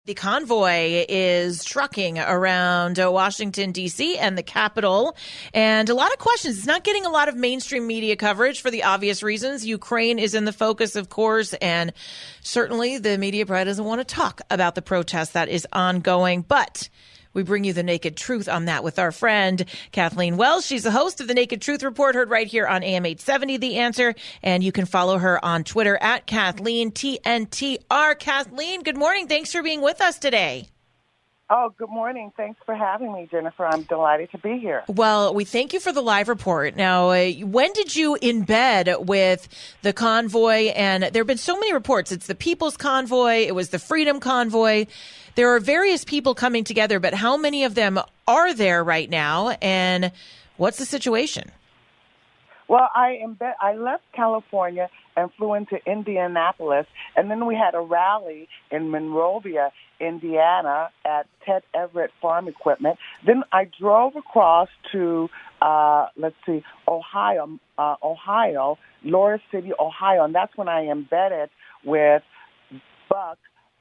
The convoy is trucking around Washington, D.C. and the Capitol. And a lot of questions. It's not getting a lot of mainstream media coverage for the obvious reasons. Ukraine is in the focus, of course, and certainly the media probably doesn't want to talk about the protest that is ongoing. But we bring you the naked truth on that with our friend Kathleen Wells. She's the host of the Naked Truth Report, heard right here on AM 870, The Answer. And you can follow her on Twitter at Kathleen, TNTR. Kathleen, good morning. Thanks for being with us today. Oh, good morning. Thanks for having me, Jennifer. I'm delighted to be here. Well, we thank you for the live report. Now, when did you embed with the convoy? And there have been so many reports. It's the People's Convoy. It was the Freedom Convoy. There are various people coming together, but how many of them are there right now? And what's the situation? Well, I left California and flew into Indianapolis, and then we had a rally in Monrovia, Indiana, at Ted Everett Farm Equipment. Then I drove across to, Ohio, Loris City, Ohio, and that's when I embedded with Buck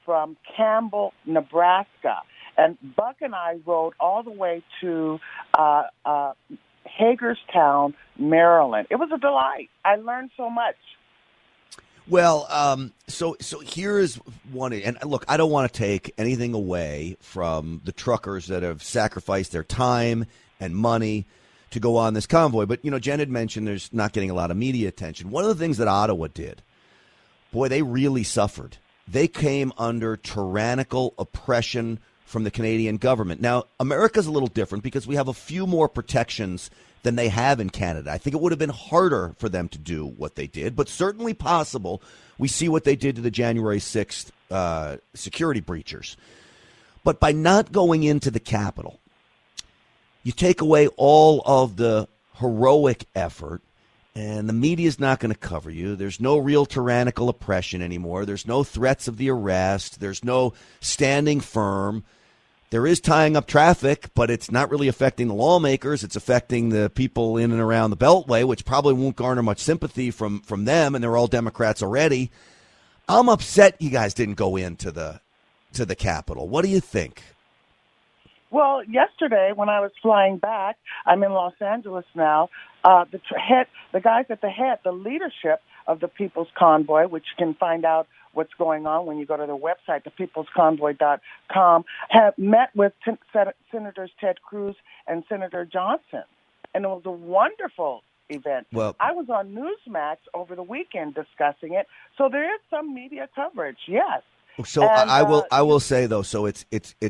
from Campbell, Nebraska. And Buck and I rode all the way to Hagerstown, Maryland. It was a delight. I learned so much. Well, so here's one, and look, I don't want to take anything away from the truckers that have sacrificed their time and money to go on this convoy. But, Jen had mentioned there's not getting a lot of media attention. One of the things that Ottawa did, boy, they really suffered. They came under tyrannical oppression from the Canadian government. Now, America's a little different because we have a few more protections than they have in Canada. I think it would have been harder for them to do what they did, but certainly possible. We see what they did to the January 6th security breachers. But by not going into the Capitol, you take away all of the heroic effort, and the media's not going to cover you. There's no real tyrannical oppression anymore. There's no threats of the arrest. There's no standing firm. There is tying up traffic, but it's not really affecting the lawmakers. It's affecting the people in and around the Beltway, which probably won't garner much sympathy from them, and they're all Democrats already. I'm upset you guys didn't go into the Capitol. What do you think? Well, yesterday when I was flying back, I'm in Los Angeles now, the guys at the head, the leadership of the People's Convoy, which you can find out what's going on when you go to their website, thepeoplesconvoy.com, have met with Senators Ted Cruz and Senator Johnson. And it was a wonderful event. Well, I was on Newsmax over the weekend discussing it, so there is some media coverage, yes. So and, I will say though, so it's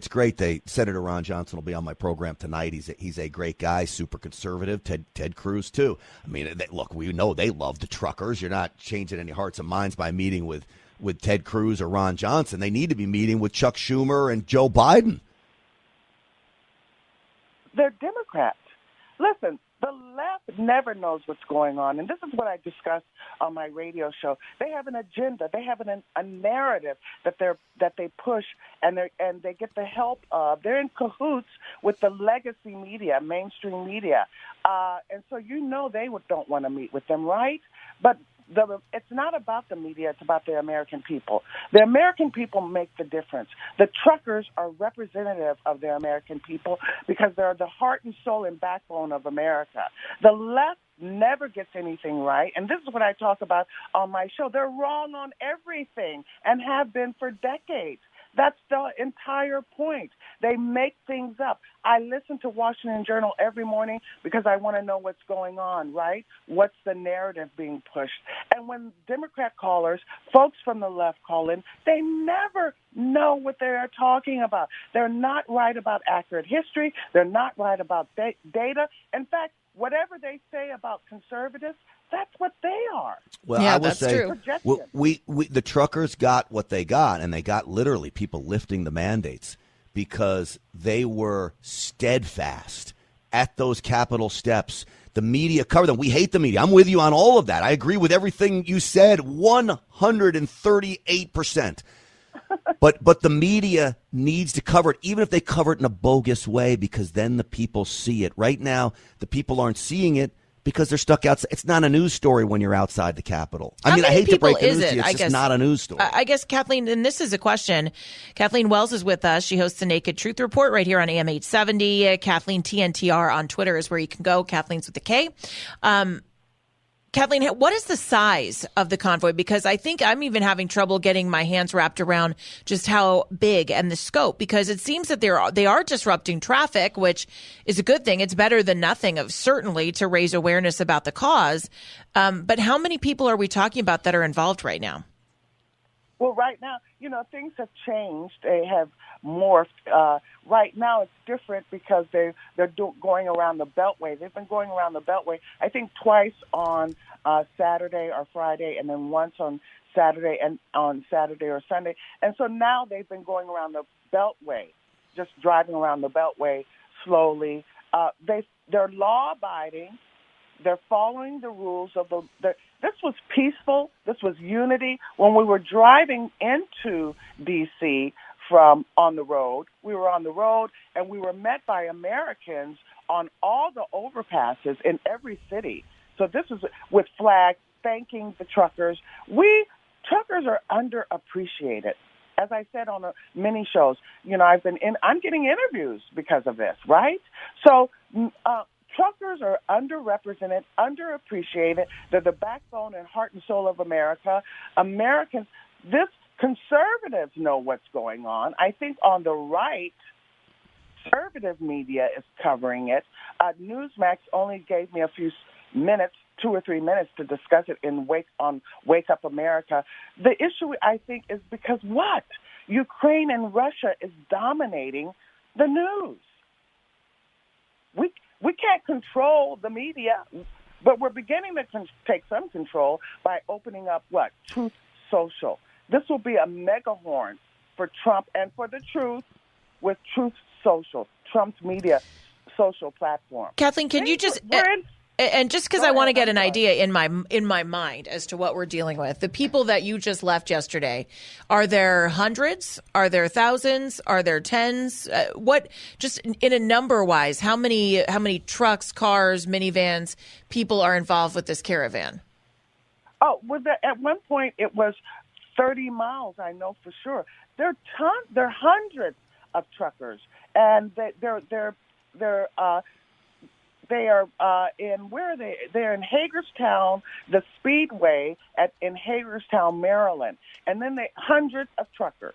great. Senator Ron Johnson will be on my program tonight. He's a great guy, super conservative. Ted Cruz too. I mean, look, we know they love the truckers. You're not changing any hearts and minds by meeting with Ted Cruz or Ron Johnson. They need to be meeting with Chuck Schumer and Joe Biden. They're Democrats. Listen, the left never knows what's going on, and this is what I discuss on my radio show. They have an agenda. They have a narrative that they push, and they get the help of. They're in cahoots with the legacy media, mainstream media, and so they don't want to meet with them, right? But it's not about the media, it's about the American people. The American people make the difference. The truckers are representative of the American people because they're the heart and soul and backbone of America. The left never gets anything right, and this is what I talk about on my show. They're wrong on everything and have been for decades. That's the entire point. They make things up. I listen to Washington Journal every morning because I want to know what's going on, right? What's the narrative being pushed? And when Democrat callers, folks from the left call in, they never know what they are talking about. They're not right about accurate history. They're not right about data. In fact, whatever they say about conservatives, that's what they are. Well, yeah, I will that's say, true. we the truckers got what they got, and they got literally people lifting the mandates because they were steadfast at those Capitol steps. The media covered them. We hate the media. I'm with you on all of that. I agree with everything you said, 138%. But the media needs to cover it, even if they cover it in a bogus way, because then the people see it. Right now, the people aren't seeing it because they're stuck outside. It's not a news story when you're outside the Capitol. I mean, I hate to break the news to you. It's just not a news story. I guess, Kathleen, and this is a question. Kathleen Wells is with us. She hosts the Naked Truth Report right here on AM 870. Kathleen TNTR on Twitter is where you can go. Kathleen's with a K. Kathleen, what is the size of the convoy? Because I think I'm even having trouble getting my hands wrapped around just how big and the scope, because it seems that they are disrupting traffic, which is a good thing. It's better than nothing, certainly, to raise awareness about the cause. But how many people are we talking about that are involved right now? Well, right now, things have changed. They have morphed. Right now, it's different because they're going around the Beltway. They've been going around the Beltway, I think, twice on Saturday or Friday, and then once on Saturday or Sunday. And so now they've been going around the Beltway, just driving around the Beltway slowly. They're law-abiding. They're following the rules of this was peaceful. This was unity. When we were driving into D.C. from on the road, we were on the road, and we were met by Americans on all the overpasses in every city. So this is with flags thanking the truckers. Truckers are underappreciated. As I said on many shows, I'm getting interviews because of this, right? So, truckers are underrepresented, underappreciated. They're the backbone and heart and soul of America. Conservatives know what's going on. I think on the right, conservative media is covering it. Newsmax only gave me a few minutes, 2 or 3 minutes, to discuss it in Wake Up America. The issue, I think, is because what? Ukraine and Russia is dominating the news. We can't control the media, but we're beginning to take some control by opening up Truth Social. This will be a megahorn for Trump and for the truth with Truth Social, Trump's media social platform. Kathleen, can you just... And just because I want to get an idea in my mind as to what we're dealing with, the people that you just left yesterday, are there hundreds? Are there thousands? Are there tens? Just in a number wise, how many trucks, cars, minivans, people are involved with this caravan? Oh, at one point it was 30 miles. I know for sure. There are hundreds of truckers, and they are in where are they? They're in Hagerstown, the Speedway in Hagerstown, Maryland, and then hundreds of truckers,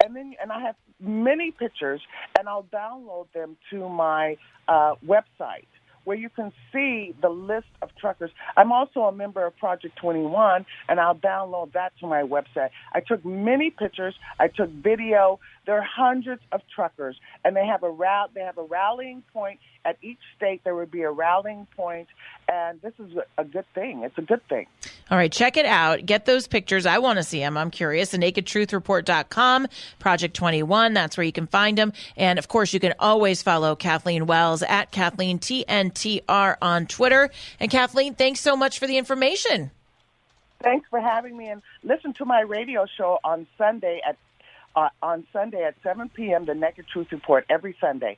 and I have many pictures, and I'll download them to my website where you can see the list of truckers. I'm also a member of Project 21, and I'll download that to my website. I took many pictures. I took video. There are hundreds of truckers, and they have a rallying point. At each state, there would be a rallying point, and this is a good thing. It's a good thing. All right, check it out. Get those pictures. I want to see them. I'm curious. TheNakedTruthReport.com, Project 21. That's where you can find them. And, of course, you can always follow Kathleen Wells at Kathleen TNTR on Twitter. And, Kathleen, thanks so much for the information. Thanks for having me. And listen to my radio show on Sunday at 7 p.m., The Naked Truth Report, every Sunday.